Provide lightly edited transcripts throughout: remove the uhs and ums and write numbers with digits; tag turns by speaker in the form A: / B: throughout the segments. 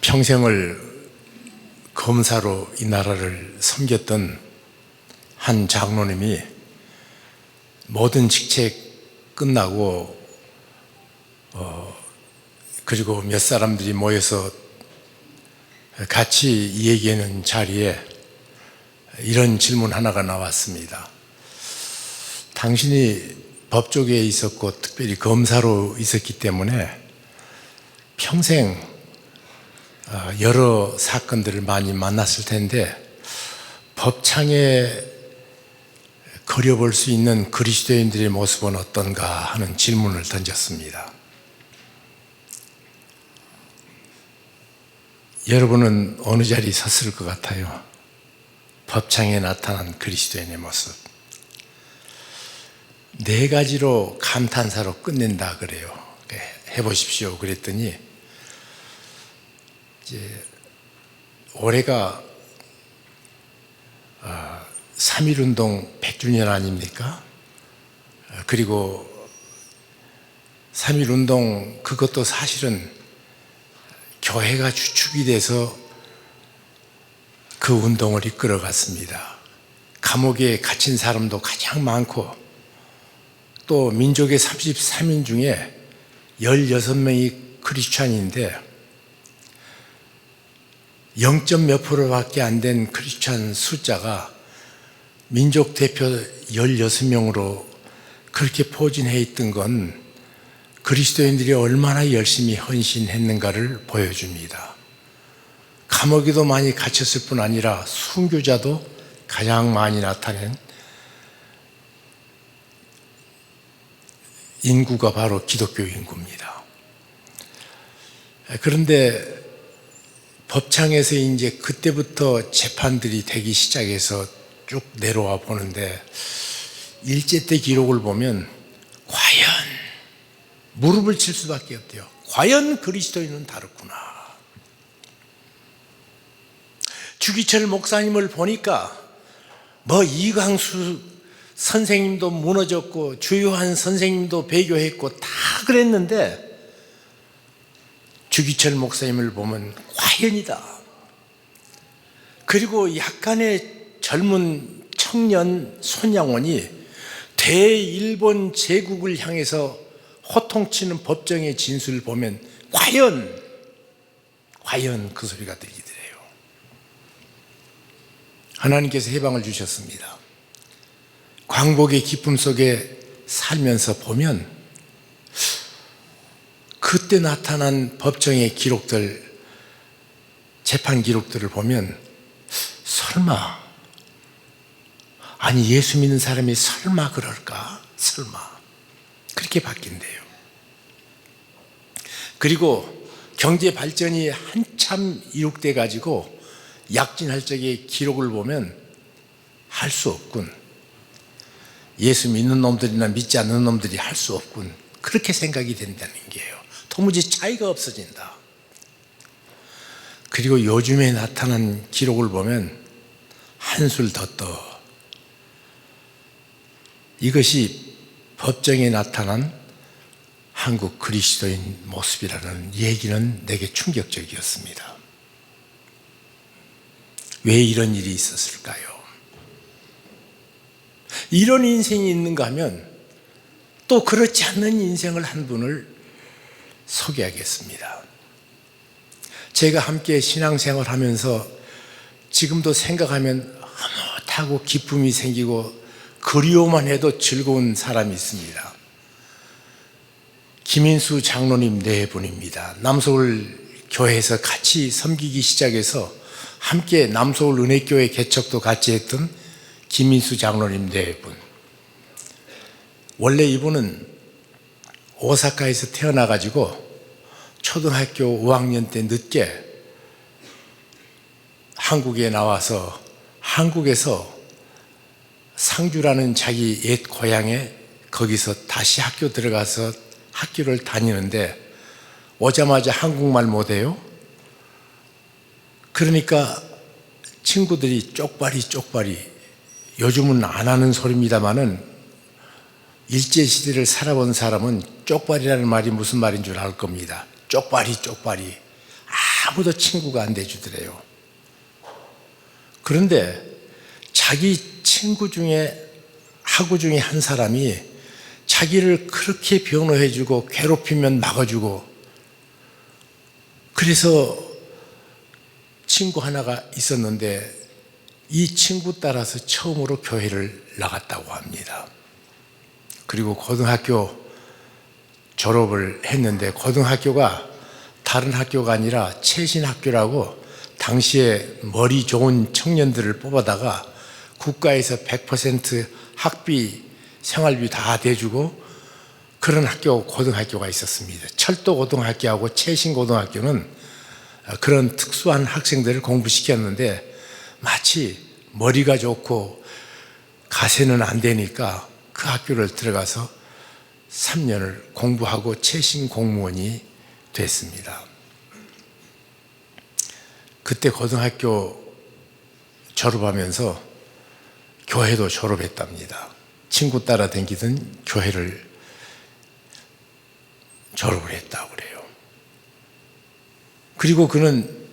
A: 평생을 검사로 이 나라를 섬겼던 한 장로님이 모든 직책 끝나고 그리고 몇 사람들이 모여서 같이 얘기하는 자리에 이런 질문 하나가 나왔습니다. 당신이 법조계에 있었고 특별히 검사로 있었기 때문에 평생 여러 사건들을 많이 만났을 텐데 법창에 그려볼 수 있는 그리스도인들의 모습은 어떤가 하는 질문을 던졌습니다. 여러분은 어느 자리에 섰을 것 같아요? 법창에 나타난 그리스도인의 모습. 네 가지로 감탄사로 끝낸다 그래요. 해보십시오. 그랬더니 이제 올해가 3.1운동 100주년 아닙니까? 그리고 3.1운동 그것도 사실은 교회가 주축이 돼서 그 운동을 이끌어 갔습니다. 감옥에 갇힌 사람도 가장 많고 또 민족의 33인 중에 16명이 크리스찬인데 0.몇 %밖에 안 된 크리스찬 숫자가 민족 대표 16명으로 그렇게 포진해 있던 건 그리스도인들이 얼마나 열심히 헌신했는가를 보여줍니다. 감옥에도 많이 갇혔을 뿐 아니라 순교자도 가장 많이 나타낸 인구가 바로 기독교 인구입니다. 그런데 법창에서 이제 그때부터 재판들이 되기 시작해서 쭉 내려와 보는데 일제 때 기록을 보면 과연 무릎을 칠 수밖에 없대요. 과연 그리스도인은 다르구나. 주기철 목사님을 보니까 뭐 이광수 선생님도 무너졌고 주요한 선생님도 배교했고 다 그랬는데 주기철 목사님을 보면 과연이다. 그리고 약간의 젊은 청년 손양원이 대일본 제국을 향해서 호통치는 법정의 진술을 보면 과연 그 소리가 들리더래요. 하나님께서 해방을 주셨습니다. 광복의 기쁨 속에 살면서 보면 그때 나타난 법정의 기록들, 재판 기록들을 보면 설마, 아니 예수 믿는 사람이 설마 그럴까? 설마 그렇게 바뀐대요. 그리고 경제 발전이 한참 이룩돼 가지고 약진할 적의 기록을 보면 할 수 없군. 예수 믿는 놈들이나 믿지 않는 놈들이 할 수 없군. 그렇게 생각이 된다는 게예요. 도무지 차이가 없어진다. 그리고 요즘에 나타난 기록을 보면 한술 더 떠. 이것이 법정에 나타난 한국 그리스도인 모습이라는 얘기는 내게 충격적이었습니다. 왜 이런 일이 있었을까요? 이런 인생이 있는가 하면 또 그렇지 않는 인생을 한 분을 소개하겠습니다. 제가 함께 신앙생활 하면서 지금도 생각하면 흐뭇하고 기쁨이 생기고 그리워만 해도 즐거운 사람이 있습니다. 김인수 장로님 네 분입니다. 남서울 교회에서 같이 섬기기 시작해서 함께 남서울 은혜교회 개척도 같이 했던 김인수 장로님 네 분. 원래 이분은 오사카에서 태어나가지고 초등학교 5학년 때 늦게 한국에 나와서 한국에서 상주라는 자기 옛 고향에 거기서 다시 학교 들어가서 학교를 다니는데 오자마자 한국말 못해요. 그러니까 친구들이 쪽발이 요즘은 안 하는 소리입니다마는 일제시대를 살아본 사람은 쪽발이라는 말이 무슨 말인 줄 알 겁니다. 쪽발이 아무도 친구가 안 돼주더래요. 그런데 자기 친구 중에 학우 중에 한 사람이 자기를 그렇게 변호해주고 괴롭히면 막아주고, 그래서 친구 하나가 있었는데 이 친구 따라서 처음으로 교회를 나갔다고 합니다. 그리고 고등학교 졸업을 했는데, 고등학교가 다른 학교가 아니라 최신학교라고 당시에 머리 좋은 청년들을 뽑아다가 국가에서 100% 학비, 생활비 다 대주고 그런 학교, 고등학교가 있었습니다. 철도고등학교하고 최신고등학교는 그런 특수한 학생들을 공부시켰는데, 마치 머리가 좋고 가세는 안 되니까 그 학교를 들어가서 3년을 공부하고 최신 공무원이 됐습니다. 그때 고등학교 졸업하면서 교회도 졸업했답니다. 친구 따라 다니던 교회를 졸업을 했다고 그래요. 그리고 그는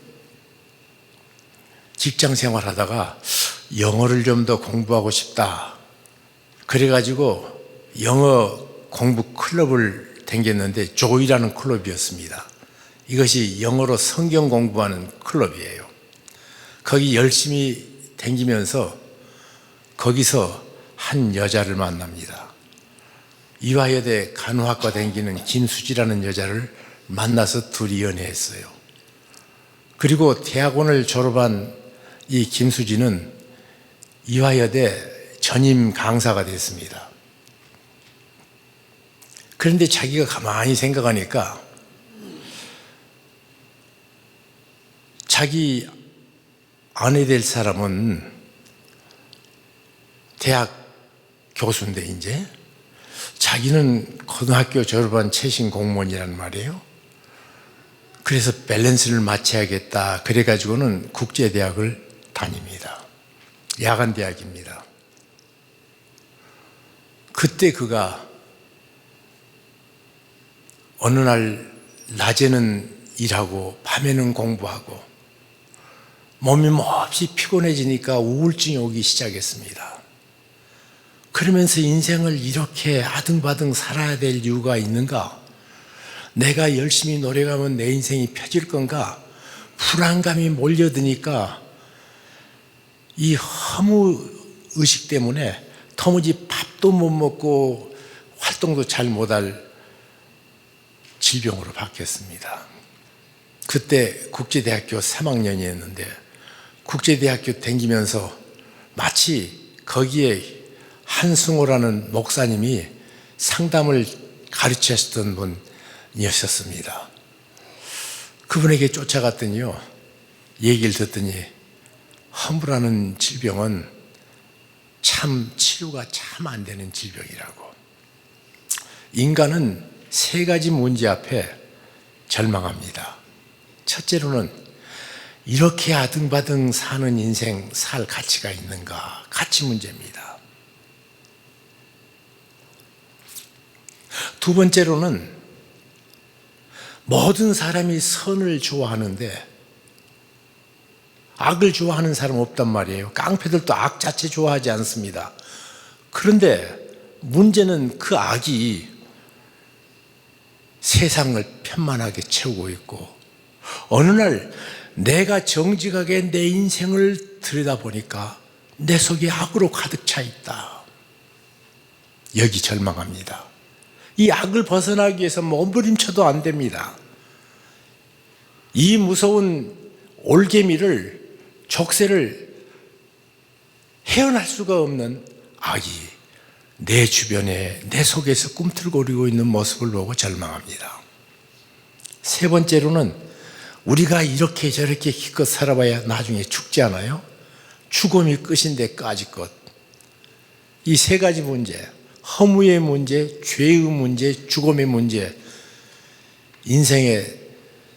A: 직장 생활하다가 영어를 좀 더 공부하고 싶다. 그래가지고 영어 공부 클럽을 다녔는데 조이라는 클럽이었습니다. 이것이 영어로 성경 공부하는 클럽이에요. 거기 열심히 다니면서 거기서 한 여자를 만납니다. 이화여대 간호학과 다니는 김수지라는 여자를 만나서 둘이 연애했어요. 그리고 대학원을 졸업한 이 김수지는 이화여대 전임 강사가 됐습니다. 그런데 자기가 가만히 생각하니까 자기 아내 될 사람은 대학 교수인데 이제 자기는 고등학교 졸업한 최신 공무원이란 말이에요. 그래서 밸런스를 맞춰야겠다. 그래가지고는 국제대학을 다닙니다. 야간대학입니다. 그때 그가 어느 날 낮에는 일하고 밤에는 공부하고 몸이 몹시 피곤해지니까 우울증이 오기 시작했습니다. 그러면서 인생을 이렇게 아등바등 살아야 될 이유가 있는가? 내가 열심히 노력하면 내 인생이 펴질 건가? 불안감이 몰려드니까 이 허무 의식 때문에 도무지 밥도 못 먹고 활동도 잘 못할 질병으로 바뀌었습니다. 그때 국제대학교 3학년이었는데 국제대학교 다니면서 마치 거기에 한승호라는 목사님이 상담을 가르치셨던 분이었습니다. 그분에게 쫓아갔더니요, 얘기를 듣더니 허무라는 질병은 참 치료가 참 안 되는 질병이라고. 인간은 세 가지 문제 앞에 절망합니다. 첫째로는 이렇게 아등바등 사는 인생 살 가치가 있는가? 가치 문제입니다. 두 번째로는 모든 사람이 선을 좋아하는데 악을 좋아하는 사람 없단 말이에요. 깡패들도 악 자체 좋아하지 않습니다. 그런데 문제는 그 악이 세상을 편만하게 채우고 있고, 어느 날 내가 정직하게 내 인생을 들여다보니까 내 속에 악으로 가득 차 있다. 여기 절망합니다. 이 악을 벗어나기 위해서 몸부림쳐도 안 됩니다. 이 무서운 올개미를, 족쇄를 헤어날 수가 없는 악이 내 주변에, 내 속에서 꿈틀거리고 있는 모습을 보고 절망합니다. 세 번째로는 우리가 이렇게 저렇게 기껏 살아봐야 나중에 죽지 않아요? 죽음이 끝인데 까짓 것. 이 세 가지 문제, 허무의 문제, 죄의 문제, 죽음의 문제, 인생의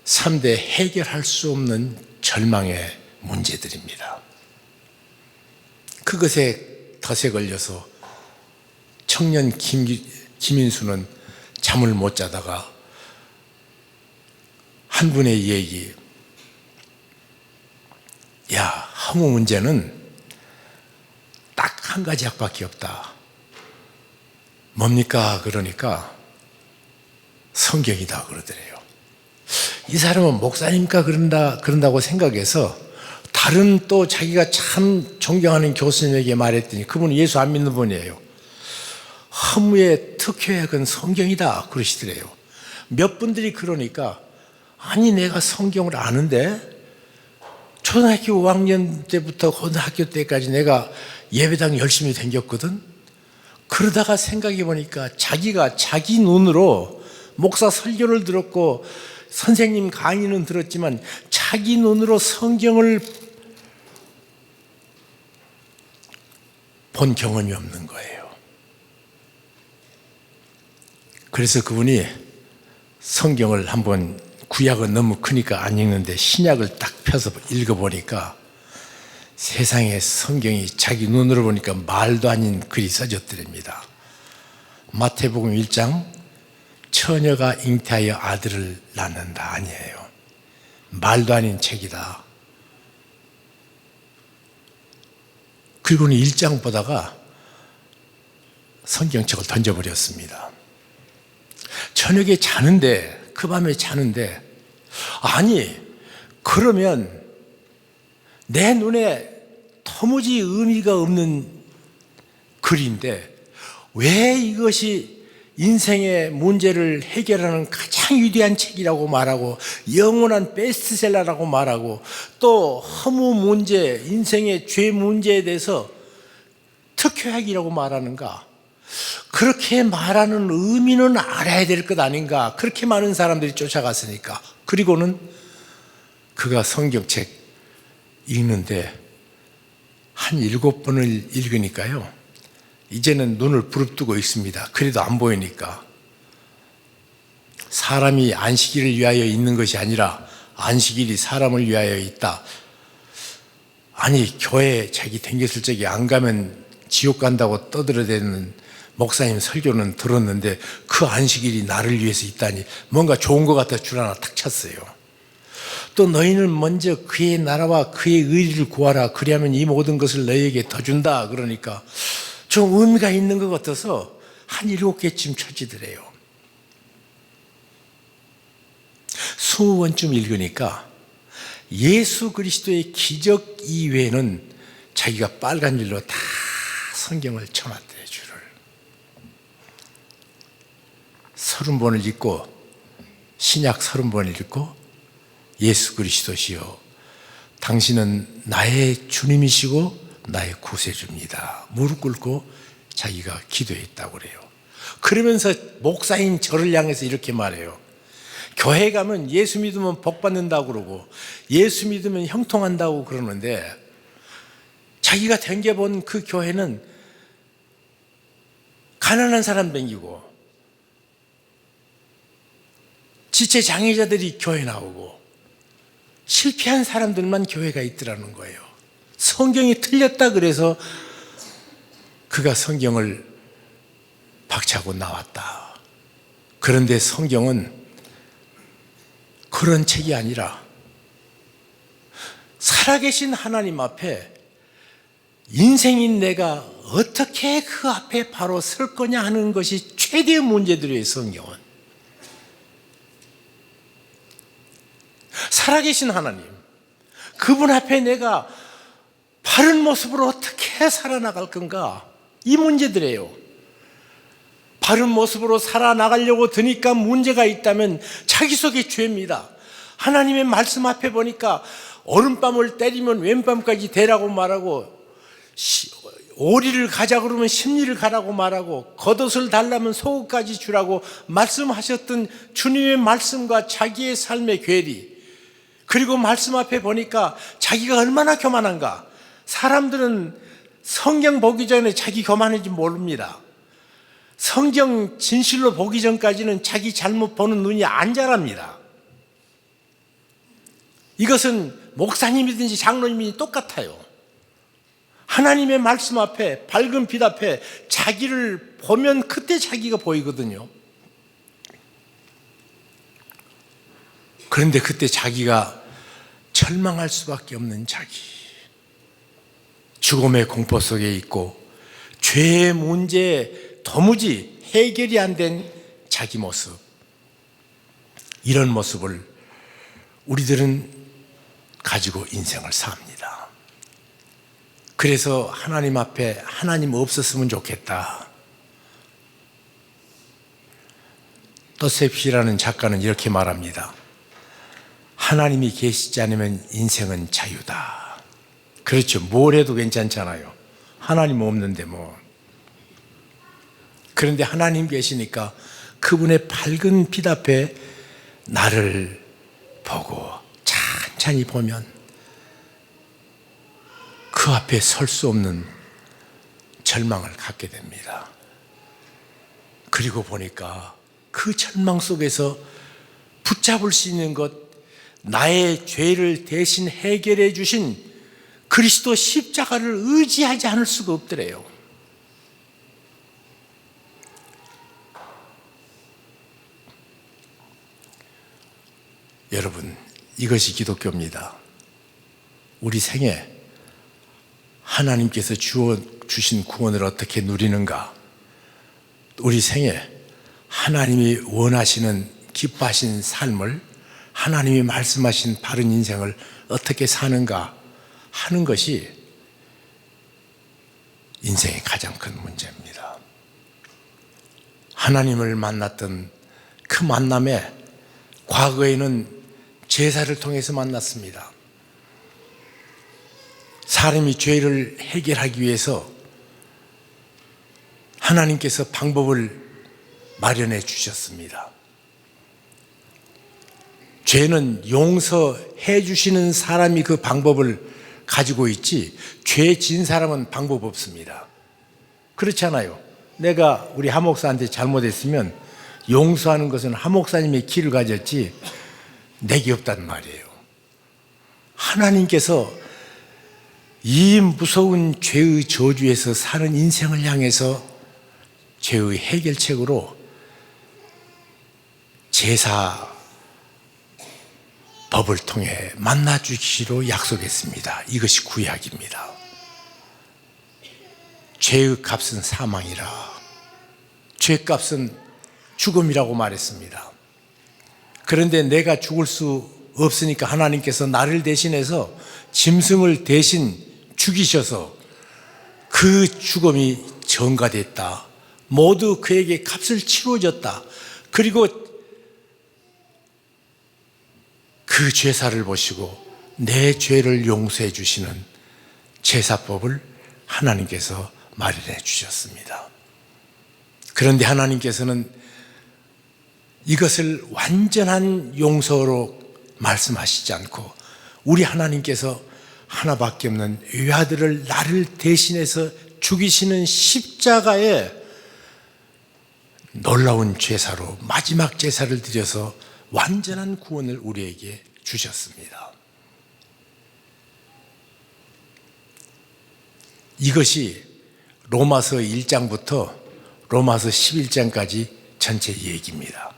A: 3대 해결할 수 없는 절망의 문제들입니다. 그것에 덫에 걸려서 청년 김인수는 잠을 못 자다가 한 분의 얘기, 허무 문제는 딱 한 가지 약밖에 없다. 뭡니까? 그러니까 성경이다 그러더래요. 이 사람은 목사님과 그런다고 생각해서 다른 또 자기가 참 존경하는 교수님에게 말했더니 그분은 예수 안 믿는 분이에요. 허무의 특효약은 성경이다 그러시더래요. 몇 분들이 그러니까 아니 내가 성경을 아는데 초등학교 5학년 때부터 고등학교 때까지 내가 예배당 열심히 다녔거든. 그러다가 생각해 보니까 자기가 자기 눈으로 목사 설교를 들었고 선생님 강의는 들었지만 자기 눈으로 성경을 본 경험이 없는 거예요. 그래서 그분이 성경을 한번 구약은 너무 크니까 안 읽는데 신약을 딱 펴서 읽어보니까 세상에 성경이 자기 눈으로 보니까 말도 아닌 글이 써졌더랍니다. 마태복음 1장 처녀가 잉태하여 아들을 낳는다 아니에요. 말도 아닌 책이다. 그리고는 1장 보다가 성경책을 던져버렸습니다. 저녁에 자는데 그 밤에 자는데 아니 그러면 내 눈에 도무지 의미가 없는 글인데 왜 이것이 인생의 문제를 해결하는 가장 위대한 책이라고 말하고 영원한 베스트셀러라고 말하고 또 허무 문제, 인생의 죄 문제에 대해서 특효약이라고 말하는가? 그렇게 말하는 의미는 알아야 될 것 아닌가? 그렇게 많은 사람들이 쫓아갔으니까. 그리고는 그가 성경책 읽는데 한 7번을 읽으니까요 이제는 눈을 부릅뜨고 있습니다. 그래도 안 보이니까. 사람이 안식일을 위하여 있는 것이 아니라 안식일이 사람을 위하여 있다. 아니 교회 자기 댕겼을 적에 안 가면 지옥 간다고 떠들어대는 목사님 설교는 들었는데 그 안식일이 나를 위해서 있다니 뭔가 좋은 것 같아 줄 하나 탁 쳤어요. 또 너희는 먼저 그의 나라와 그의 의리를 구하라. 그리하면 이 모든 것을 너희에게 더 준다. 그러니까 좀 의미가 있는 것 같아서 한 7개쯤 쳐지더래요. 20번쯤 읽으니까 예수 그리스도의 기적 이외에는 자기가 빨간 줄로 다 성경을 쳐놨대요. 줄을 30번을 읽고 신약 30번을 읽고 예수 그리스도시요 당신은 나의 주님이시고 나의 구세주입니다. 무릎 꿇고 자기가 기도했다고 그래요. 그러면서 목사인 저를 향해서 이렇게 말해요. 교회 가면 예수 믿으면 복 받는다고 그러고 예수 믿으면 형통한다고 그러는데 자기가 댕겨본 그 교회는 가난한 사람 댕기고 지체 장애자들이 교회 나오고 실패한 사람들만 교회가 있더라는 거예요. 성경이 틀렸다 그래서 그가 성경을 박차고 나왔다. 그런데 성경은 그런 책이 아니라 살아계신 하나님 앞에 인생인 내가 어떻게 그 앞에 바로 설 거냐 하는 것이 최대의 문제들이에요. 성경은 살아계신 하나님, 그분 앞에 내가 바른 모습으로 어떻게 살아나갈 건가? 이 문제들이에요. 바른 모습으로 살아나가려고 드니까 문제가 있다면 자기 속의 죄입니다. 하나님의 말씀 앞에 보니까 오른밤을 때리면 왼밤까지 대라고 말하고 오리를 가자 그러면 십리를 가라고 말하고 겉옷을 달라면 속옷까지 주라고 말씀하셨던 주님의 말씀과 자기의 삶의 괴리, 그리고 말씀 앞에 보니까 자기가 얼마나 교만한가. 사람들은 성경 보기 전에 자기 교만한지 모릅니다. 성경 진실로 보기 전까지는 자기 잘못 보는 눈이 안 자랍니다. 이것은 목사님이든지 장로님이든지 똑같아요. 하나님의 말씀 앞에 밝은 빛 앞에 자기를 보면 그때 자기가 보이거든요. 그런데 그때 자기가 절망할 수밖에 없는 자기. 죽음의 공포 속에 있고 죄의 문제에 도무지 해결이 안 된 자기 모습, 이런 모습을 우리들은 가지고 인생을 삽니다. 그래서 하나님 앞에 하나님 없었으면 좋겠다. 또셉시라는 작가는 이렇게 말합니다. 하나님이 계시지 않으면 인생은 자유다. 그렇죠. 뭘 해도 괜찮잖아요. 하나님 없는데 뭐. 그런데 하나님 계시니까 그분의 밝은 빛 앞에 나를 보고 찬찬히 보면 그 앞에 설 수 없는 절망을 갖게 됩니다. 그리고 보니까 그 절망 속에서 붙잡을 수 있는 것, 나의 죄를 대신 해결해 주신 그리스도 십자가를 의지하지 않을 수가 없더래요. 여러분, 이것이 기독교입니다. 우리 생에 하나님께서 주신 구원을 어떻게 누리는가? 우리 생에 하나님이 원하시는 기뻐하신 삶을, 하나님이 말씀하신 바른 인생을 어떻게 사는가 하는 것이 인생의 가장 큰 문제입니다. 하나님을 만났던 그 만남에 과거에는 제사를 통해서 만났습니다. 사람이 죄를 해결하기 위해서 하나님께서 방법을 마련해 주셨습니다. 죄는 용서해 주시는 사람이 그 방법을 가지고 있지, 죄 진 사람은 방법 없습니다. 그렇잖아요. 내가 우리 하목사한테 잘못했으면 용서하는 것은 하목사님의 길을 가졌지 내게 없단 말이에요. 하나님께서 이 무서운 죄의 저주에서 사는 인생을 향해서 죄의 해결책으로 제사 법을 통해 만나 주시기로 약속했습니다. 이것이 구약입니다. 죄의 값은 사망이라, 죄값은 죽음이라고 말했습니다. 그런데 내가 죽을 수 없으니까 하나님께서 나를 대신해서 짐승을 대신 죽이셔서 그 죽음이 전가됐다. 모두 그에게 값을 치러줬다. 그리고 그 죄사를 보시고 내 죄를 용서해 주시는 제사법을 하나님께서 마련해 주셨습니다. 그런데 하나님께서는 이것을 완전한 용서로 말씀하시지 않고 우리 하나님께서 하나밖에 없는 외아들을 나를 대신해서 죽이시는 십자가에 놀라운 제사로 마지막 제사를 드려서 완전한 구원을 우리에게 주셨습니다. 이것이 로마서 1장부터 로마서 11장까지 전체 얘기입니다.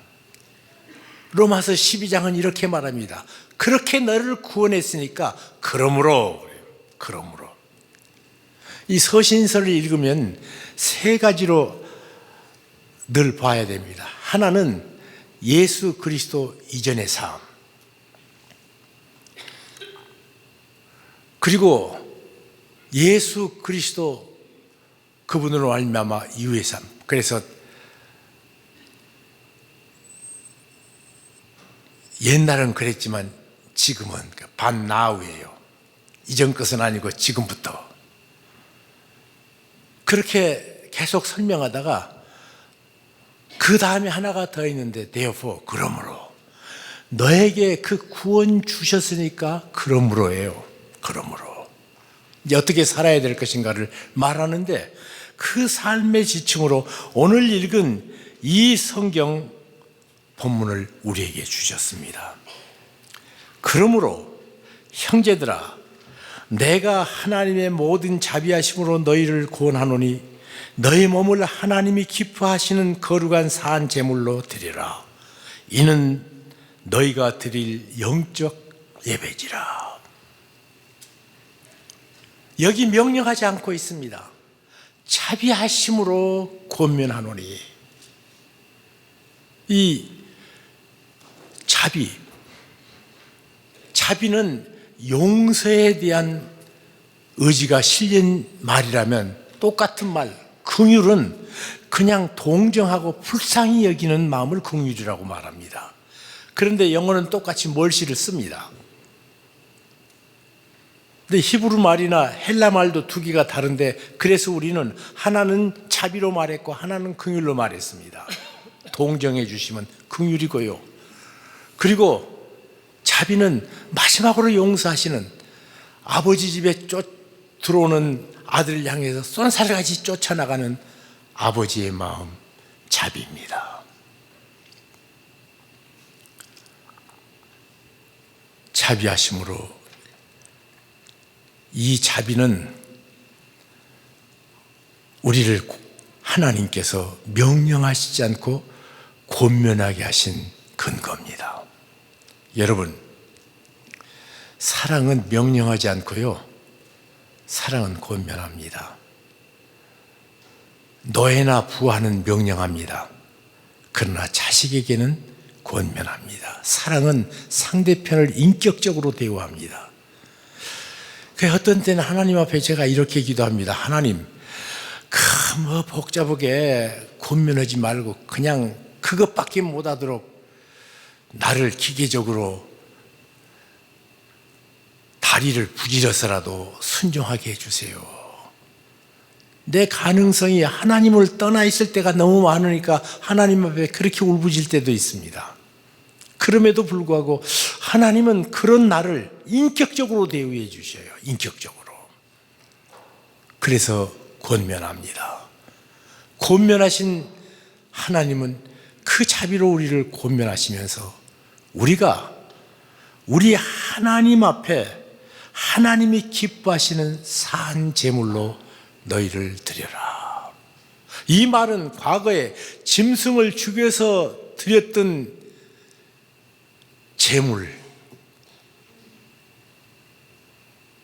A: 로마서 12장은 이렇게 말합니다. 그렇게 너를 구원했으니까 그러므로 이 서신서를 읽으면 세 가지로 늘 봐야 됩니다. 하나는 예수 그리스도 이전의 삶, 그리고 예수 그리스도 그분으로 말미암아 이후의 삶. 그래서 옛날은 그랬지만 지금은 반나우예요. 이전 것은 아니고 지금부터. 그렇게 계속 설명하다가 그 다음에 하나가 더 있는데 therefore, 그러므로 너에게 그 구원 주셨으니까 그러므로예요. 그러므로 이제 어떻게 살아야 될 것인가를 말하는데 그 삶의 지침으로 오늘 읽은 이 성경 본문을 우리에게 주셨습니다. 그러므로 형제들아, 내가 하나님의 모든 자비하심으로 너희를 구원하노니 너희 몸을 하나님이 기뻐하시는 거룩한 산 제물로 드리라. 이는 너희가 드릴 영적 예배지라. 여기 명령하지 않고 있습니다. 자비하심으로 권면하노니. 이 자비는 용서에 대한 의지가 실린 말이라면 똑같은 말, 긍휼은 그냥 동정하고 불쌍히 여기는 마음을 긍휼이라고 말합니다. 그런데 영어는 똑같이 멀시를 씁니다. 근데 히브리 말이나 헬라 말도 두 개가 다른데, 그래서 우리는 하나는 자비로 말했고 하나는 긍휼로 말했습니다. 동정해 주시면 긍휼이고요. 그리고 자비는 마지막으로 용서하시는, 아버지 집에 들어오는 아들을 향해서 쏜살같이 쫓아나가는 아버지의 마음, 자비입니다. 자비하심으로, 이 자비는 우리를 하나님께서 명령하시지 않고 권면하게 하신 근거입니다. 여러분, 사랑은 명령하지 않고요, 사랑은 권면합니다. 노예나 부하는 명령합니다. 그러나 자식에게는 권면합니다. 사랑은 상대편을 인격적으로 대우합니다. 어떤 때는 하나님 앞에 제가 이렇게 기도합니다. 하나님, 복잡하게 권면하지 말고 그냥 그것밖에 못하도록 나를 기계적으로 다리를 부질러서라도 순종하게 해주세요. 내 가능성이 하나님을 떠나 있을 때가 너무 많으니까 하나님 앞에 그렇게 울부짖을 때도 있습니다. 그럼에도 불구하고 하나님은 그런 나를 인격적으로 대우해 주셔요. 인격적으로. 그래서 권면합니다. 권면하신 하나님은 그 자비로 우리를 권면하시면서 우리가 우리 하나님 앞에 하나님이 기뻐하시는 산 제물로 너희를 드려라. 이 말은 과거에 짐승을 죽여서 드렸던 제물,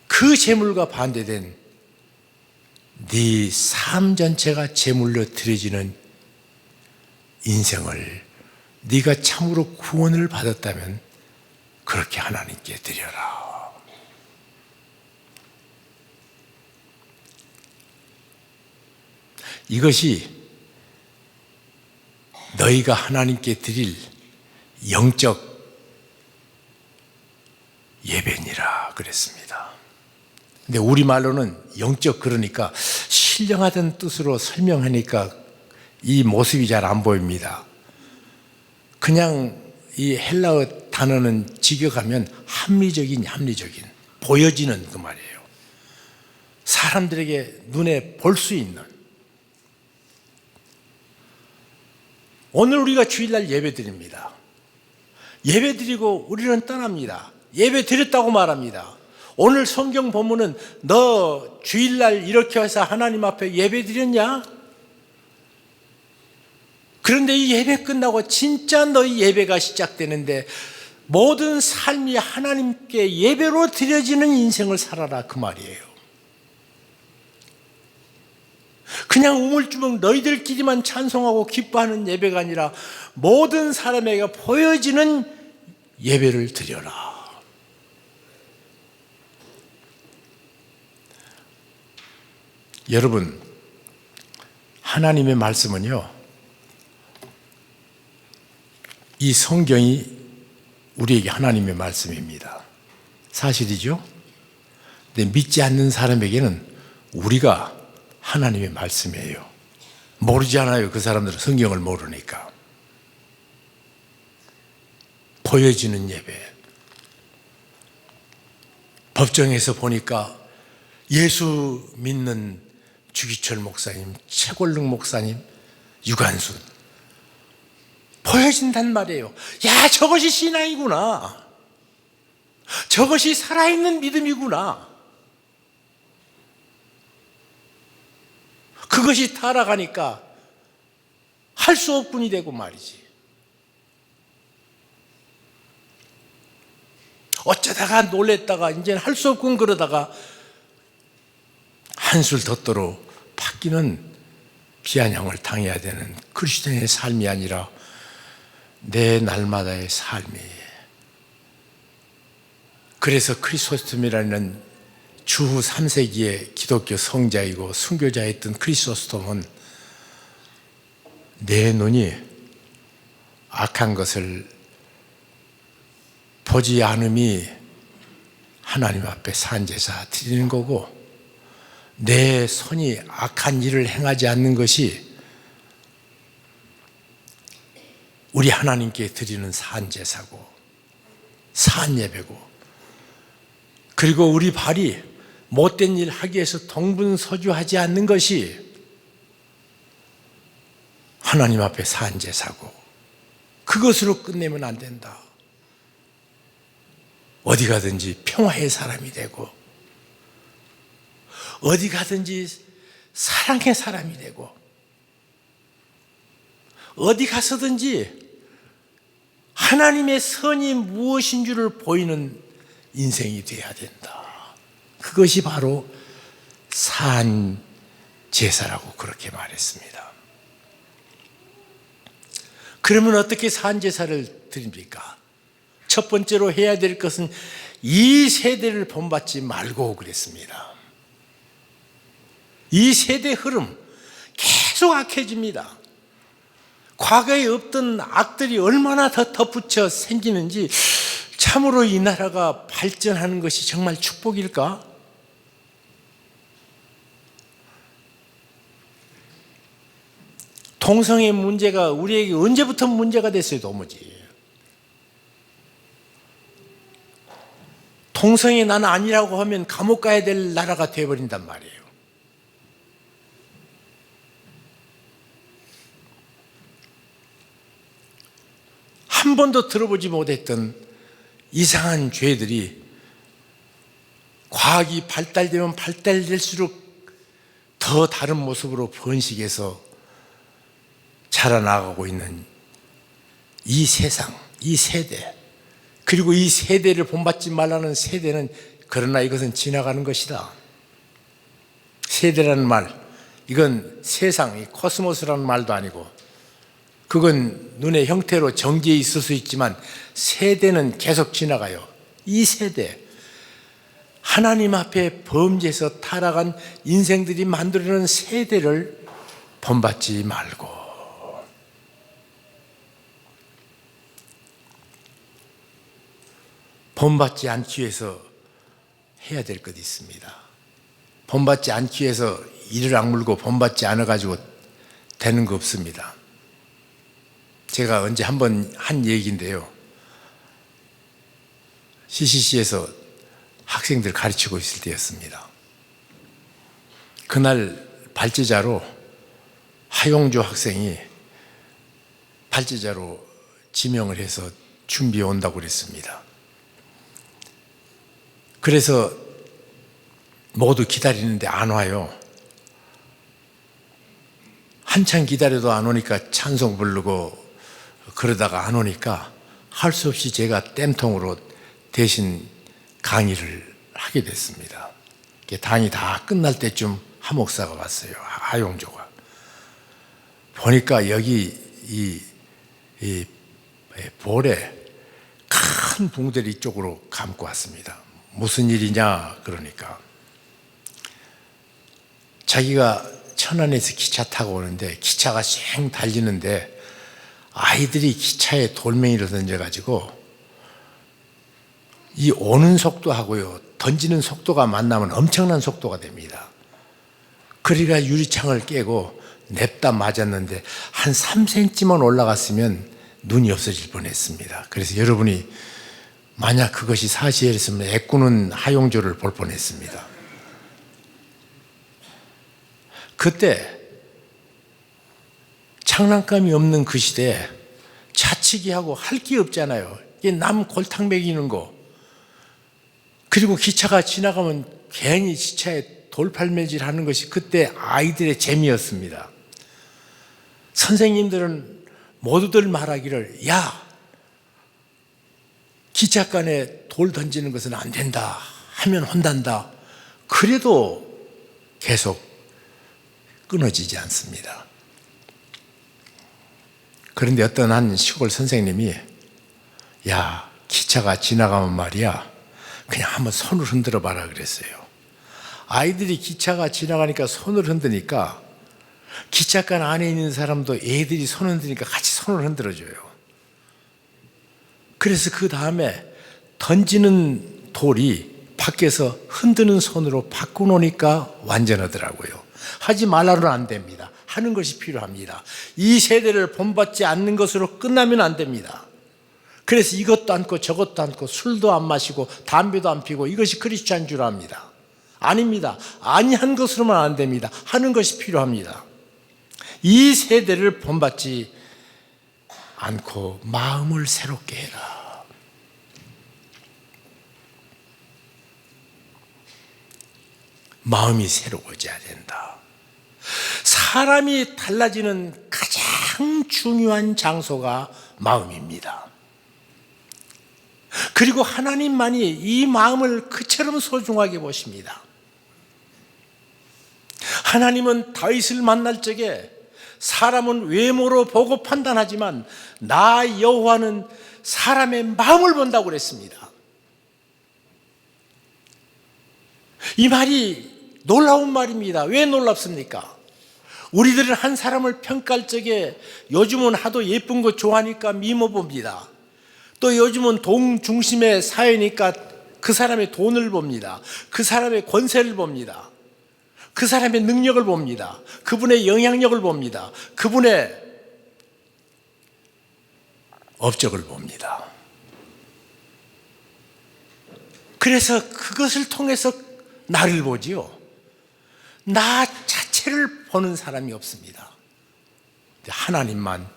A: 그 제물과 반대된 네 삶 전체가 제물로 드려지는 인생을 네가 참으로 구원을 받았다면 그렇게 하나님께 드려라. 이것이 너희가 하나님께 드릴 영적 예배니라 그랬습니다. 근데 우리말로는 영적, 그러니까 신령하다는 뜻으로 설명하니까 이 모습이 잘 안 보입니다. 그냥 이 헬라어 단어는 직역하면 합리적인 보여지는 그 말이에요. 사람들에게 눈에 볼 수 있는. 오늘 우리가 주일날 예배 드립니다. 예배 드리고 우리는 떠납니다. 예배 드렸다고 말합니다. 오늘 성경 본문은 너 주일날 이렇게 해서 하나님 앞에 예배 드렸냐? 그런데 이 예배 끝나고 진짜 너희 예배가 시작되는데 모든 삶이 하나님께 예배로 드려지는 인생을 살아라, 그 말이에요. 그냥 우물쭈물 너희들끼리만 찬송하고 기뻐하는 예배가 아니라 모든 사람에게 보여지는 예배를 드려라. 여러분, 하나님의 말씀은요, 이 성경이 우리에게 하나님의 말씀입니다. 사실이죠? 근데 믿지 않는 사람에게는 우리가 하나님의 말씀이에요. 모르지 않아요. 그 사람들은 성경을 모르니까. 보여지는 예배. 법정에서 보니까 예수 믿는 주기철 목사님, 최골릉 목사님, 유관순 보여진단 말이에요. 야, 저것이 신앙이구나. 저것이 살아있는 믿음이구나. 그것이 타락하니까 할 수 없군이 되고 말이지. 어쩌다가 놀랬다가 이제는 할 수 없군 그러다가 한술 덧도로 바뀌는 비아냥을 당해야 되는 그리스도인의 삶이 아니라 내 날마다의 삶이에요. 그래서 크리소스톰이라는 주후 3세기의 기독교 성자이고 순교자였던 크리소스톰은 내 눈이 악한 것을 보지 않음이 하나님 앞에 산제사 드리는 거고, 내 손이 악한 일을 행하지 않는 것이 우리 하나님께 드리는 산제사고 산예배고, 그리고 우리 발이 못된 일 하기 위해서 동분서주하지 않는 것이 하나님 앞에 산제사고, 그것으로 끝내면 안 된다. 어디 가든지 평화의 사람이 되고, 어디 가든지 사랑의 사람이 되고, 어디 가서든지 하나님의 선이 무엇인 줄을 보이는 인생이 되어야 된다. 그것이 바로 산 제사라고 그렇게 말했습니다. 그러면 어떻게 산 제사를 드립니까? 첫 번째로 해야 될 것은 이 세대를 본받지 말고 그랬습니다. 이 세대 흐름 계속 악해집니다. 과거에 없던 악들이 얼마나 더 덧붙여 생기는지, 참으로 이 나라가 발전하는 것이 정말 축복일까? 동성애 문제가 우리에게 언제부터 문제가 됐어요, 도무지. 동성애 나는 아니라고 하면 감옥 가야 될 나라가 되어버린단 말이에요. 한 번도 들어보지 못했던 이상한 죄들이 과학이 발달되면 발달될수록 더 다른 모습으로 번식해서 자라나가고 있는 이 세상, 이 세대, 그리고 이 세대를 본받지 말라는 세대는, 그러나 이것은 지나가는 것이다. 세대라는 말, 이건 세상, 이 코스모스라는 말도 아니고, 그건 눈의 형태로 정지해 있을 수 있지만 세대는 계속 지나가요. 이 세대, 하나님 앞에 범죄에서 타락한 인생들이 만들어낸 세대를 본받지 말고, 본받지 않기 위해서 해야 될 것이 있습니다. 본받지 않기 위해서 이를 악물고 본받지 않아가지고 되는 거 없습니다. 제가 언제 한번 한 얘기인데요, CCC에서 학생들 가르치고 있을 때였습니다. 그날 발제자로 하용조 학생이 발제자로 지명을 해서 준비해 온다고 그랬습니다. 그래서 모두 기다리는데 안 와요. 한참 기다려도 안 오니까 찬송 부르고 그러다가 안 오니까 할 수 없이 제가 땜통으로 대신 강의를 하게 됐습니다. 당이 다 끝날 때쯤 한 목사가 왔어요. 하용조가. 보니까 여기 이 볼에 큰 붕대를 이쪽으로 감고 왔습니다. 무슨 일이냐 그러니까, 자기가 천안에서 기차 타고 오는데 기차가 쌩 달리는데 아이들이 기차에 돌멩이를 던져가지고 이 오는 속도하고요 던지는 속도가 만나면 엄청난 속도가 됩니다. 그러니까 유리창을 깨고 냅다 맞았는데 한 3cm만 올라갔으면 눈이 없어질 뻔했습니다. 그래서 여러분이 만약 그것이 사실이었으면 애꾸는 하용조를 볼 뻔했습니다. 그때 장난감이 없는 그 시대에 자치기 하고 할 게 없잖아요. 남 골탕 먹이는 거, 그리고 기차가 지나가면 괜히 기차에 돌팔매질 하는 것이 그때 아이들의 재미였습니다. 선생님들은 모두들 말하기를, 야, 기차간에 돌 던지는 것은 안 된다 하면 혼난다. 그래도 계속 끊어지지 않습니다. 그런데 어떤 한 시골 선생님이 야, 기차가 지나가면 말이야 그냥 한번 손을 흔들어 봐라 그랬어요. 아이들이 기차가 지나가니까 손을 흔드니까 기차간 안에 있는 사람도 애들이 손을 흔드니까 같이 손을 흔들어줘요. 그래서 그 다음에 던지는 돌이 밖에서 흔드는 손으로 바꿔놓으니까 완전하더라고요. 하지 말라는 안 됩니다. 하는 것이 필요합니다. 이 세대를 본받지 않는 것으로 끝나면 안 됩니다. 그래서 이것도 않고 저것도 않고 술도 안 마시고 담배도 안 피고 이것이 크리스찬 줄 압니다. 아닙니다. 아니한 것으로만 안 됩니다. 하는 것이 필요합니다. 이 세대를 본받지 않고 마음을 새롭게 해라. 마음이 새로워져야 된다. 사람이 달라지는 가장 중요한 장소가 마음입니다. 그리고 하나님만이 이 마음을 그처럼 소중하게 보십니다. 하나님은 다윗을 만날 적에 사람은 외모로 보고 판단하지만 나 여호와는 사람의 마음을 본다고 그랬습니다. 이 말이 놀라운 말입니다. 왜 놀랍습니까? 우리들은 한 사람을 평가할 적에 요즘은 하도 예쁜 거 좋아하니까 미모 봅니다. 또 요즘은 돈 중심의 사회니까 그 사람의 돈을 봅니다. 그 사람의 권세를 봅니다. 그 사람의 능력을 봅니다. 그분의 영향력을 봅니다. 그분의 업적을 봅니다. 그래서 그것을 통해서 나를 보지요. 나 자체를 보는 사람이 없습니다. 하나님만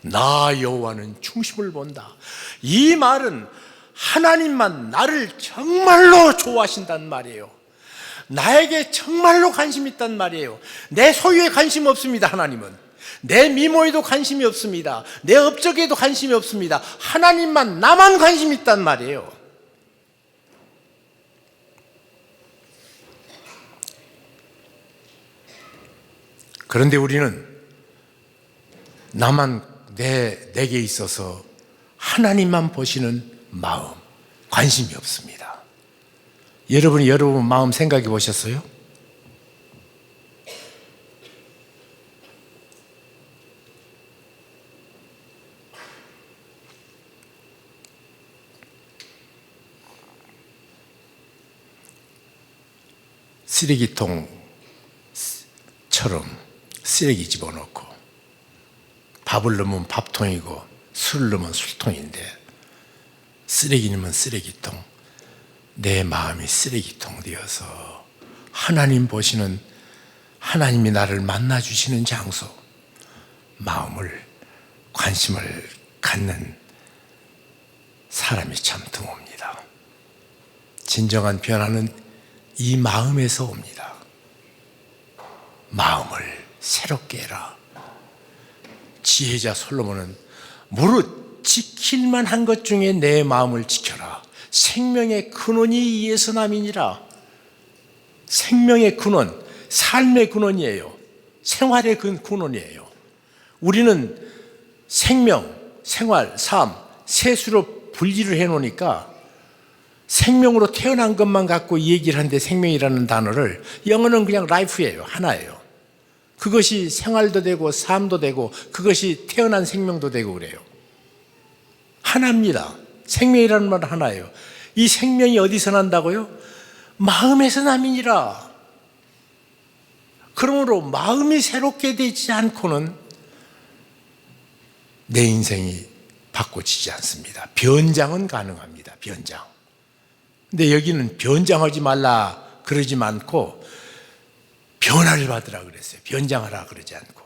A: 나 여호와는 중심을 본다. 이 말은 하나님만 나를 정말로 좋아하신다는 말이에요. 나에게 정말로 관심 있단 말이에요. 내 소유에 관심 없습니다. 하나님은 내 미모에도 관심이 없습니다. 내 업적에도 관심이 없습니다. 하나님만 나만 관심 있단 말이에요. 그런데 우리는 나만 내게 있어서 하나님만 보시는 마음, 관심이 없습니다. 여러분이 여러분 마음 생각해 보셨어요? 쓰레기통처럼 쓰레기 집어넣고 밥을 넣으면 밥통이고 술을 넣으면 술통인데 쓰레기 넣으면 쓰레기통, 내 마음이 쓰레기통 되어서 하나님 보시는, 하나님이 나를 만나주시는 장소, 마음을, 관심을 갖는 사람이 참 드뭅니다. 진정한 변화는 이 마음에서 옵니다. 마음을 새롭게 해라. 지혜자 솔로몬은 무릇 지킬만 한 것 중에 내 마음을 지켜라. 생명의 근원이 이에서 남이니라. 생명의 근원, 삶의 근원이에요. 생활의 근원이에요. 우리는 생명, 생활, 삶, 세수로 분리를 해놓으니까 생명으로 태어난 것만 갖고 얘기를 하는데 생명이라는 단어를, 영어는 그냥 life예요. 하나예요. 그것이 생활도 되고 삶도 되고 그것이 태어난 생명도 되고 그래요. 하나입니다. 생명이라는 말은 하나예요. 이 생명이 어디서 난다고요? 마음에서 남이니라. 그러므로 마음이 새롭게 되지 않고는 내 인생이 바꿔지지 않습니다. 변장은 가능합니다. 변장. 근데 여기는 변장하지 말라 그러지 않고 변화를 받으라 그랬어요. 변장하라 그러지 않고.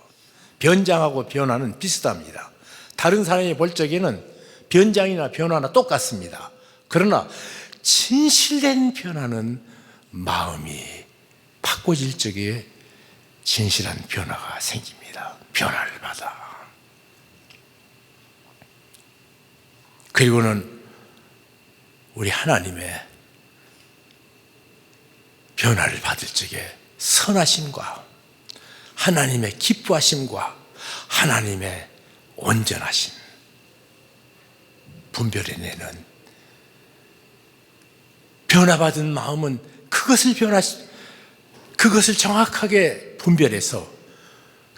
A: 변장하고 변화는 비슷합니다. 다른 사람이 볼 적에는 변장이나 변화나 똑같습니다. 그러나 진실된 변화는 마음이 바꿔질 적에 진실한 변화가 생깁니다. 변화를 받아. 그리고는 우리 하나님의 변화를 받을 적에 선하심과 하나님의 기뻐하심과 하나님의 온전하심 분별해내는, 변화받은 마음은 그것을 정확하게 분별해서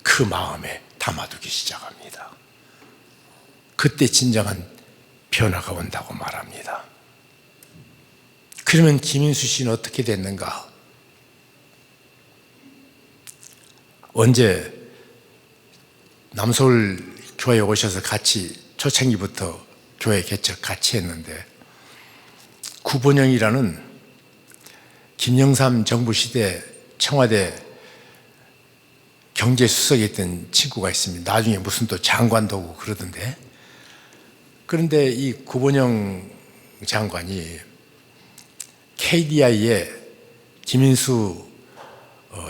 A: 그 마음에 담아두기 시작합니다. 그때 진정한 변화가 온다고 말합니다. 그러면 김인수 씨는 어떻게 됐는가? 언제 남서울 교회에 오셔서 같이 초창기부터 교회 개척 같이 했는데, 구본영이라는 김영삼 정부 시대 청와대 경제수석에 있던 친구가 있습니다. 나중에 무슨 또 장관도 오고 그러던데, 그런데 이 구본영 장관이 KDI에 김인수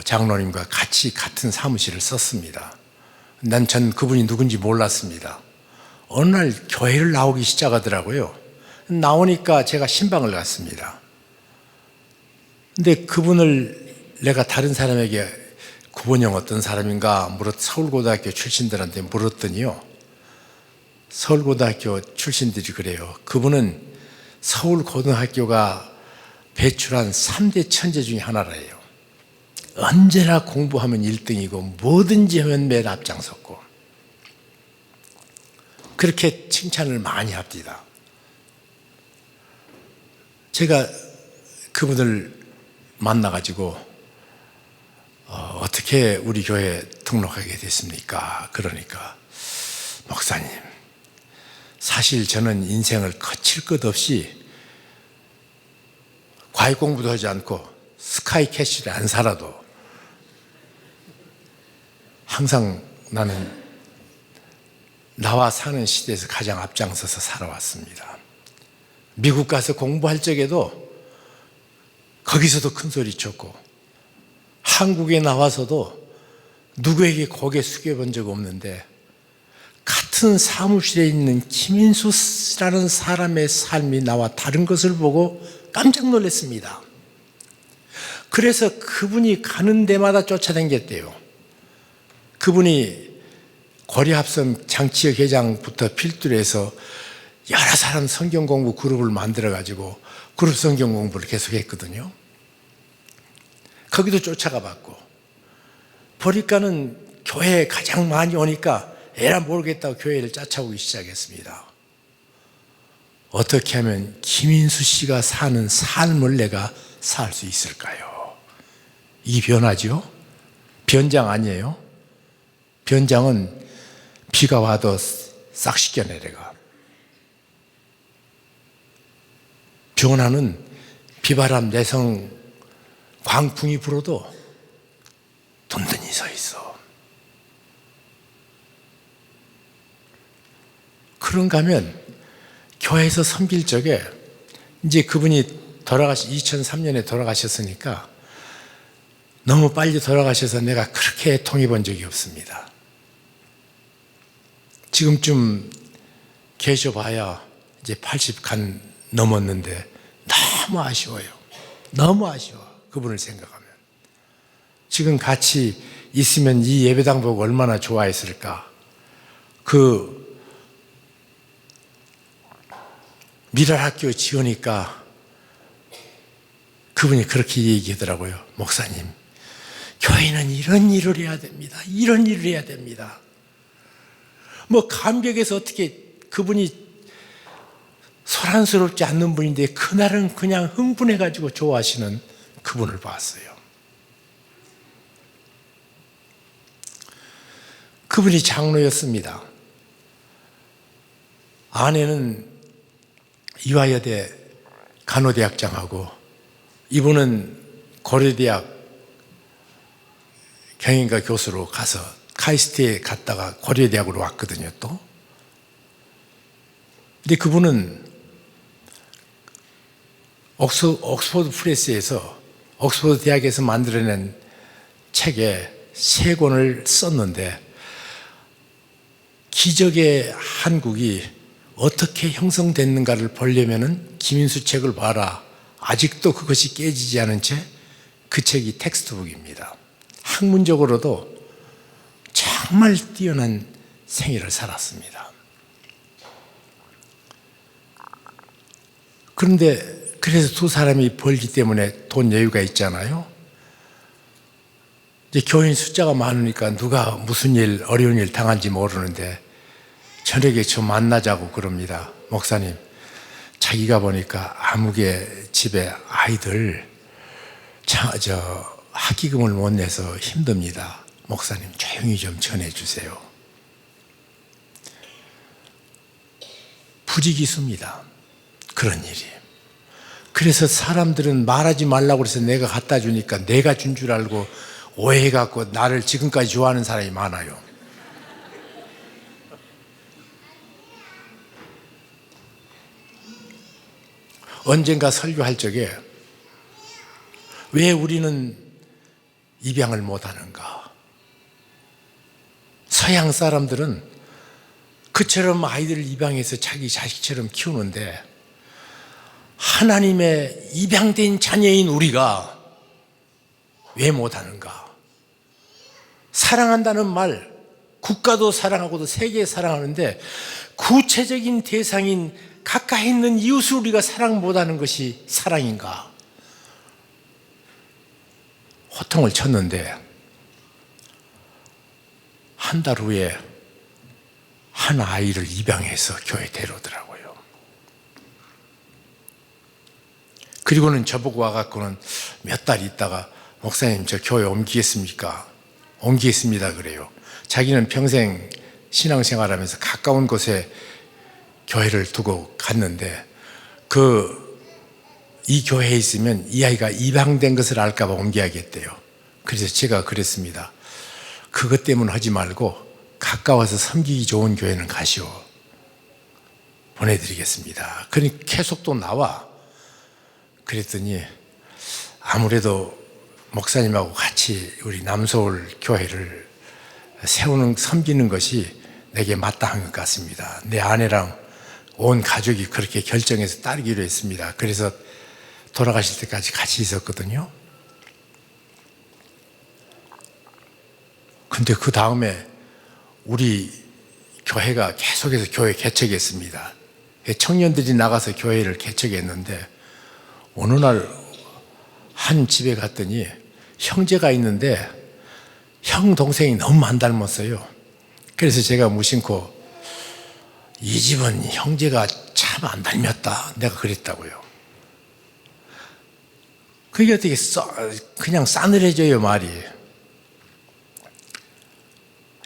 A: 장로님과 같이 같은 사무실을 썼습니다. 전 그분이 누군지 몰랐습니다. 어느 날 교회를 나오기 시작하더라고요. 나오니까 제가 신방을 갔습니다. 근데 그분을 내가 다른 사람에게 구본영 어떤 사람인가 서울고등학교 출신들한테 물었더니요, 서울고등학교 출신들이 그래요. 그분은 서울고등학교가 배출한 3대 천재 중에 하나래요. 언제나 공부하면 1등이고 뭐든지 하면 맨 앞장섰고, 그렇게 칭찬을 많이 합니다. 제가 그분을 만나가지고 어떻게 우리 교회에 등록하게 됐습니까? 그러니까, 목사님, 사실 저는 인생을 거칠 것 없이 과외 공부도 하지 않고 스카이캐슬에 안 살아도 항상 나는 나와 사는 시대에서 가장 앞장서서 살아왔습니다. 미국 가서 공부할 적에도 거기서도 큰 소리 쳤고, 한국에 나와서도 누구에게 고개 숙여본 적 없는데, 같은 사무실에 있는 김인수라는 사람의 삶이 나와 다른 것을 보고 깜짝 놀랐습니다. 그래서 그분이 가는 데마다 쫓아다녔대요. 그분이 고려합성 장치혁 회장부터 필두로 해서 여러 사람 성경 공부 그룹을 만들어가지고 그룹 성경 공부를 계속했거든요. 거기도 쫓아가 봤고, 보니까는 교회에 가장 많이 오니까 에라 모르겠다고 교회를 쫓아오기 시작했습니다. 어떻게 하면 김인수 씨가 사는 삶을 내가 살 수 있을까요? 이 변화죠? 변장 아니에요? 변장은 비가 와도 싹 씻겨 내려가. 변화는 비바람 내성 광풍이 불어도 든든히 서 있어. 그런가 하면 교회에서 섬길 적에, 이제 그분이 2003년에 돌아가셨으니까 너무 빨리 돌아가셔서 내가 그렇게 애통해 본 적이 없습니다. 지금쯤 계셔봐야 이제 80 넘었는데 너무 아쉬워요. 너무 아쉬워. 그분을 생각하면. 지금 같이 있으면 이 예배당 보고 얼마나 좋아했을까. 그 미랄학교 지으니까 그분이 그렇게 얘기하더라고요. 목사님, 교회는 이런 일을 해야 됩니다. 이런 일을 해야 됩니다. 뭐 감격해서 어떻게, 그분이 소란스럽지 않는 분인데 그날은 그냥 흥분해가지고 좋아하시는 그분을 봤어요. 그분이 장로였습니다. 아내는 이화여대 간호대학장하고, 이분은 고려대학 경영과 교수로 가서 카이스트에 갔다가 고려대학으로 왔거든요, 또. 근데 그분은 옥스퍼드 프레스에서, 옥스퍼드 대학에서 만들어낸 책에 3권을 썼는데, 기적의 한국이 어떻게 형성됐는가를 보려면은 김인수 책을 봐라. 아직도 그것이 깨지지 않은 채 그 책이 텍스트북입니다. 학문적으로도 정말 뛰어난 생애를 살았습니다. 그런데 그래서 두 사람이 벌기 때문에 돈 여유가 있잖아요. 이제 교인 숫자가 많으니까 누가 무슨 일, 어려운 일 당한지 모르는데 저녁에 저 만나자고 그럽니다. 목사님, 자기가 보니까 아무개 집에 아이들 학기금을 못 내서 힘듭니다. 목사님 조용히 좀 전해주세요. 부지기수입니다. 그런 일이. 그래서 사람들은 말하지 말라고 해서 내가 갖다 주니까 내가 준 줄 알고 오해해갖고 나를 지금까지 좋아하는 사람이 많아요. 언젠가 설교할 적에 왜 우리는 입양을 못하는가? 서양 사람들은 그처럼 아이들을 입양해서 자기 자식처럼 키우는데 하나님의 입양된 자녀인 우리가 왜 못하는가? 사랑한다는 말, 국가도 사랑하고도 세계 사랑하는데 구체적인 대상인 가까이 있는 이웃을 우리가 사랑 못하는 것이 사랑인가? 호통을 쳤는데 한 달 후에 한 아이를 입양해서 교회에 데려오더라고요. 그리고는 저보고 와갖고는 몇 달 있다가 목사님 저 교회 옮기겠습니까? 옮기겠습니다 그래요. 자기는 평생 신앙생활하면서 가까운 곳에 교회를 두고 갔는데 이 교회에 있으면 이 아이가 입양된 것을 알까 봐 옮겨야겠대요. 그래서 제가 그랬습니다. 그것 때문에 하지 말고 가까워서 섬기기 좋은 교회는 가시오. 보내드리겠습니다. 그러니 계속 또 나와. 그랬더니 아무래도 목사님하고 같이 우리 남서울 교회를 섬기는 것이 내게 마땅한 것 같습니다. 내 아내랑 온 가족이 그렇게 결정해서 따르기로 했습니다. 그래서 돌아가실 때까지 같이 있었거든요. 근데 그 다음에 우리 교회가 계속해서 교회 개척했습니다. 청년들이 나가서 교회를 개척했는데 어느 날 한 집에 갔더니 형제가 있는데 형 동생이 너무 안 닮았어요. 그래서 제가 무심코 이 집은 형제가 참 안 닮았다 내가 그랬다고요. 그게 어떻게 그냥 싸늘해져요 말이.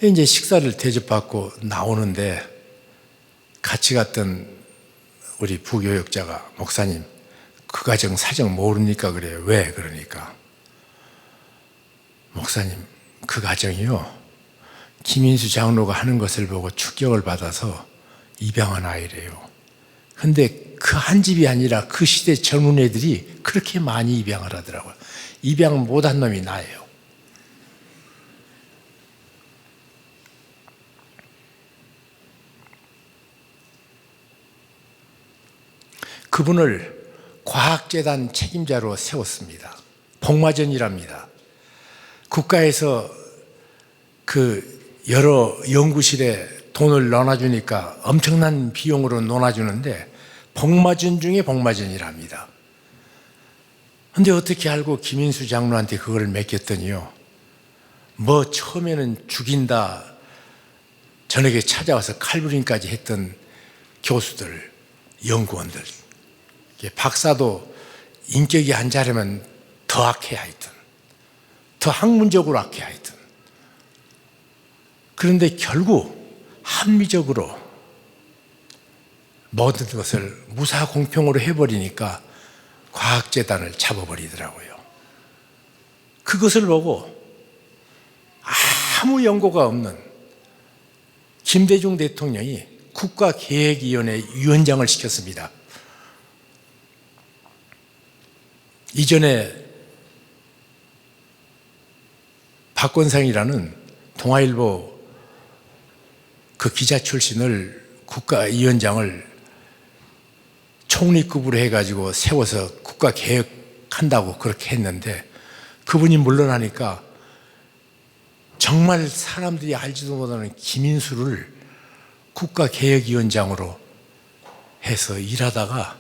A: 이제 식사를 대접받고 나오는데 같이 갔던 우리 부교역자가 목사님 그 가정 사정 모르니까 그래요. 왜 그러니까 목사님 그 가정이요 김인수 장로가 하는 것을 보고 충격을 받아서 입양한 아이래요. 근데 그 한 집이 아니라 그 시대 젊은 애들이 그렇게 많이 입양을 하더라고요. 입양 못한 놈이 나예요. 그분을 과학재단 책임자로 세웠습니다. 복마전이랍니다. 국가에서 여러 연구실에 돈을 넣어주니까 엄청난 비용으로 넣어주는데 복마전 중에 복마전이랍니다. 근데 어떻게 알고 김인수 장로한테 그걸 맡겼더니요. 처음에는 죽인다. 저녁에 찾아와서 칼부림까지 했던 교수들, 연구원들. 박사도 인격이 안 자르면 더 악해 하여튼. 더 학문적으로 악해 하여튼. 그런데 결국 합리적으로 모든 것을 무사공평으로 해버리니까 과학재단을 잡아버리더라고요. 그것을 보고 아무 연고가 없는 김대중 대통령이 국가계획위원회 위원장을 시켰습니다. 이전에 박건상이라는 동아일보 그 기자 출신을 국가위원장을 총리급으로 해가지고 세워서 국가개혁한다고 그렇게 했는데 그분이 물러나니까 정말 사람들이 알지도 못하는 김인수를 국가개혁위원장으로 해서 일하다가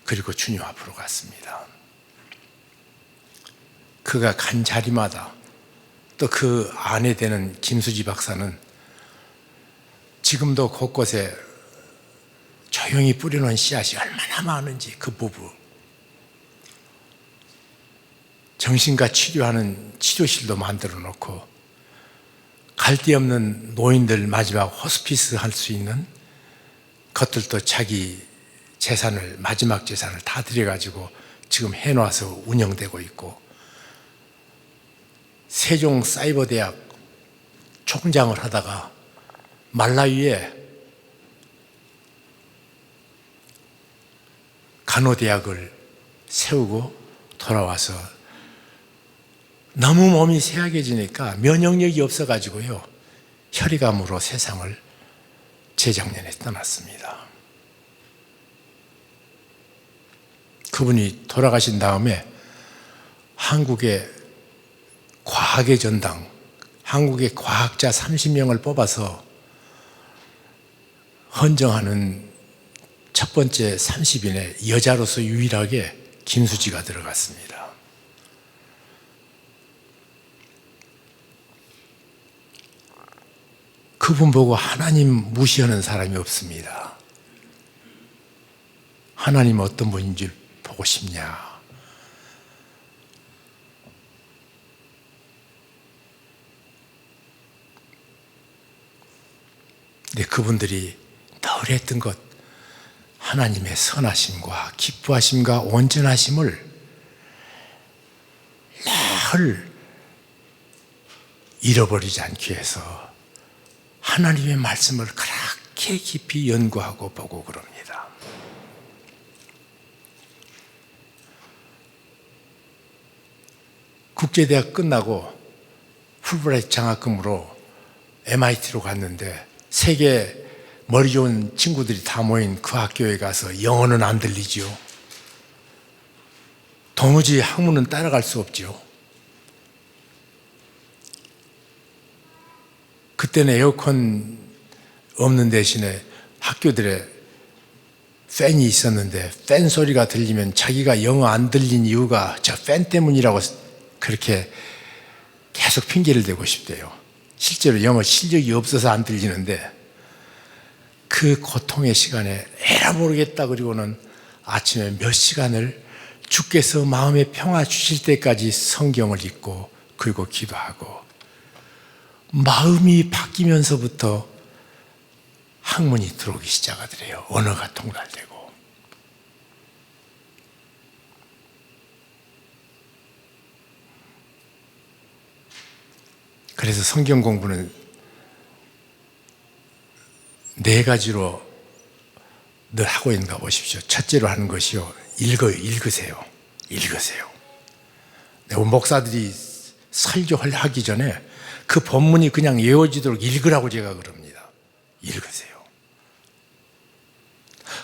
A: 그리고 주님 앞으로 갔습니다. 그가 간 자리마다 또 그 아내 되는 김수지 박사는 지금도 곳곳에 조용히 뿌려놓은 씨앗이 얼마나 많은지 그 부부 정신과 치료하는 치료실도 만들어 놓고 갈 데 없는 노인들 마지막 호스피스 할 수 있는 것들도 자기 재산을 마지막 재산을 다 들여가지고 지금 해놔서 운영되고 있고 세종사이버대학 총장을 하다가 말라위에 간호대학을 세우고 돌아와서 너무 몸이 쇠약해지니까 면역력이 없어가지고요 혈의감으로 세상을 재작년에 떠났습니다. 그분이 돌아가신 다음에 한국의 과학의 전당, 한국의 과학자 30명을 뽑아서 헌정하는 첫 번째 30인에 여자로서 유일하게 김수지가 들어갔습니다. 그분 보고 하나님 무시하는 사람이 없습니다. 하나님 어떤 분인지 보고 싶냐? 근데 그분들이 늘 했던 것, 하나님의 선하심과 기뻐하심과 온전하심을 늘 잃어버리지 않기 위해서 하나님의 말씀을 그렇게 깊이 연구하고 보고 그럽니다. 국제대학 끝나고 풀브라이트 장학금으로 MIT로 갔는데 세계 머리 좋은 친구들이 다 모인 그 학교에 가서 영어는 안 들리지요. 도무지 학문은 따라갈 수 없지요. 그때는 에어컨 없는 대신에 학교들에 팬이 있었는데 팬 소리가 들리면 자기가 영어 안 들린 이유가 저 팬 때문이라고 그렇게 계속 핑계를 대고 싶대요. 실제로 영어 실력이 없어서 안 들리는데 그 고통의 시간에 에라 모르겠다 그리고는 아침에 몇 시간을 주께서 마음의 평화 주실 때까지 성경을 읽고 그리고 기도하고 마음이 바뀌면서부터 학문이 들어오기 시작하더래요. 언어가 통달되고. 그래서 성경 공부는 네 가지로 늘 하고 있는가 보십시오. 첫째로 하는 것이요. 읽으세요. 읽으세요. 목사들이 설교하기 전에 그 본문이 그냥 외워지도록 읽으라고 제가 그럽니다. 읽으세요.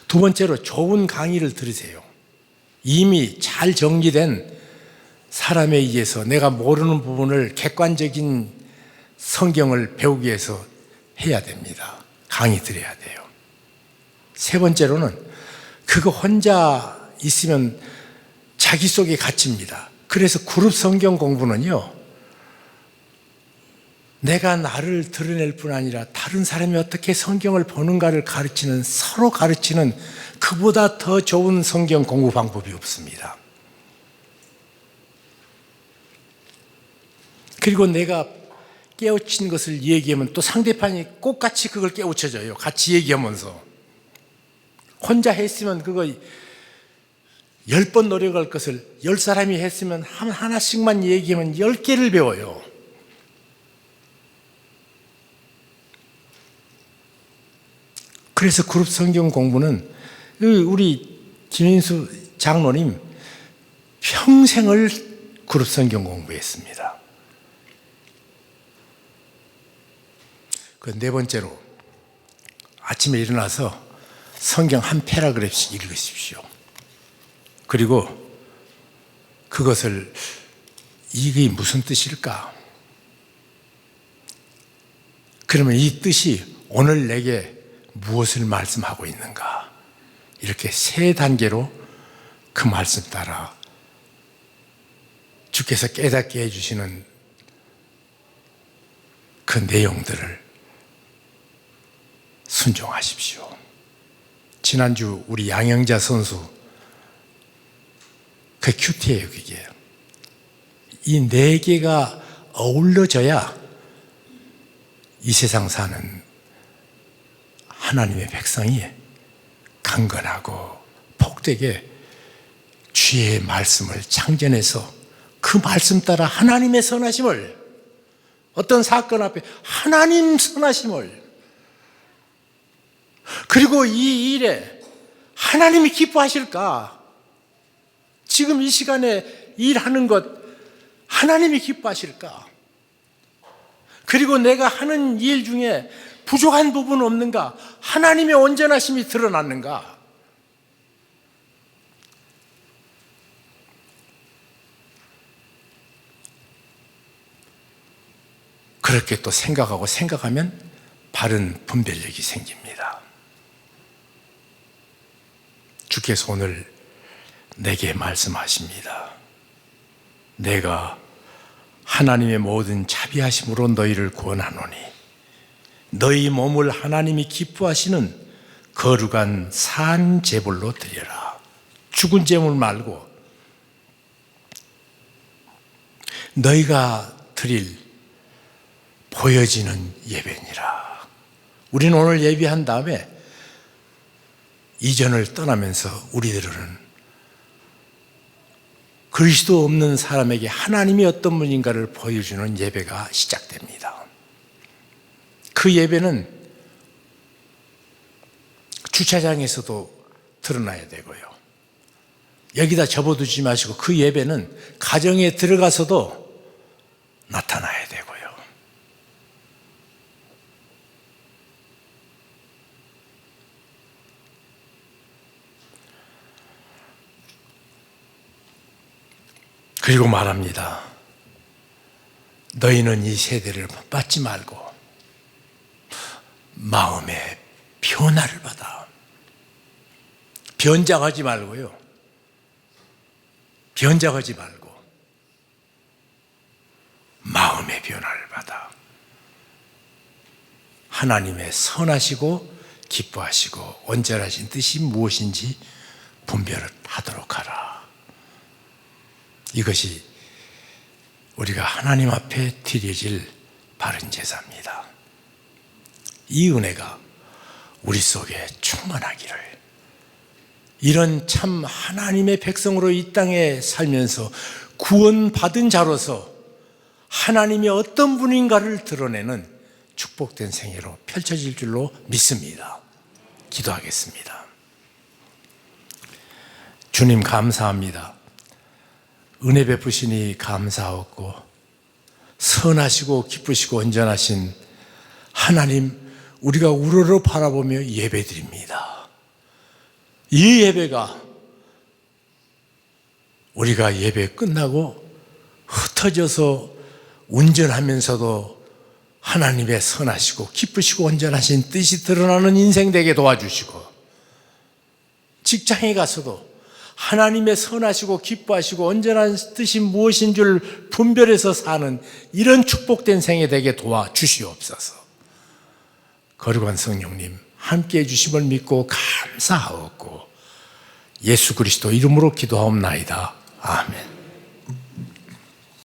A: 두 번째로 좋은 강의를 들으세요. 이미 잘 정리된 사람에 의해서 내가 모르는 부분을 객관적인 성경을 배우기 위해서 해야 됩니다. 강의 들어야 돼요. 세 번째로는 그거 혼자 있으면 자기 속에 갇힙니다. 그래서 그룹 성경 공부는요, 내가 나를 드러낼 뿐 아니라 다른 사람이 어떻게 성경을 보는가를 가르치는, 서로 가르치는 그보다 더 좋은 성경 공부 방법이 없습니다. 그리고 내가 깨우친 것을 얘기하면 또 상대편이 똑같이 그걸 깨우쳐줘요. 같이 얘기하면서. 혼자 했으면 그거 10번 노력할 것을 10사람이 했으면 하나씩만 얘기하면 10개를 배워요. 그래서 그룹 성경 공부는 우리 김인수 장로님 평생을 그룹 성경 공부했습니다. 그 네 번째로 아침에 일어나서 성경 한 패러그래프씩 읽으십시오. 그리고 그것을 이게 무슨 뜻일까? 그러면 이 뜻이 오늘 내게 무엇을 말씀하고 있는가? 이렇게 세 단계로 그 말씀 따라 주께서 깨닫게 해주시는 그 내용들을 순종하십시오. 지난주 우리 양영자 선수 그 큐티예요. 그게 이 네 개가 어울려져야 이 세상 사는 하나님의 백성이 강건하고 복되게 주의 말씀을 창전해서 그 말씀 따라 하나님의 선하심을, 어떤 사건 앞에 하나님 선하심을, 그리고 이 일에 하나님이 기뻐하실까? 지금 이 시간에 일하는 것 하나님이 기뻐하실까? 그리고 내가 하는 일 중에 부족한 부분 없는가? 하나님의 온전하심이 드러났는가? 그렇게 또 생각하면 바른 분별력이 생깁니다. 주께서 오늘 내게 말씀하십니다. 내가 하나님의 모든 자비하심으로 너희를 구원하노니 너희 몸을 하나님이 기뻐하시는 거룩한 산 제물로 드려라. 죽은 제물 말고 너희가 드릴 보여지는 예배니라. 우리는 오늘 예배한 다음에 이전을 떠나면서 우리들은 그리스도 없는 사람에게 하나님이 어떤 분인가를 보여주는 예배가 시작됩니다. 그 예배는 주차장에서도 드러나야 되고요. 여기다 접어두지 마시고 그 예배는 가정에 들어가서도 나타나야 되고요. 그리고 말합니다. 너희는 이 세대를 받지 말고 마음의 변화를 받아. 변장하지 말고요. 변장하지 말고 마음의 변화를 받아. 하나님의 선하시고 기뻐하시고 온전하신 뜻이 무엇인지 분별을 하도록 하라. 이것이 우리가 하나님 앞에 드려질 바른 제사입니다. 이 은혜가 우리 속에 충만하기를, 이런 참 하나님의 백성으로 이 땅에 살면서 구원받은 자로서 하나님이 어떤 분인가를 드러내는 축복된 생애로 펼쳐질 줄로 믿습니다. 기도하겠습니다. 주님 감사합니다. 은혜 베푸시니 감사하고 선하시고 기쁘시고 온전하신 하나님, 우리가 우러러 바라보며 예배드립니다. 이 예배가 우리가 예배 끝나고 흩어져서 운전하면서도 하나님의 선하시고 기쁘시고 온전하신 뜻이 드러나는 인생 되게 도와주시고, 직장에 가서도 하나님의 선하시고 기뻐하시고 온전한 뜻이 무엇인 줄 분별해서 사는 이런 축복된 생애 되게 도와주시옵소서. 거룩한 성령님 함께해 주심을 믿고 감사하옵고 예수 그리스도 이름으로 기도하옵나이다. 아멘.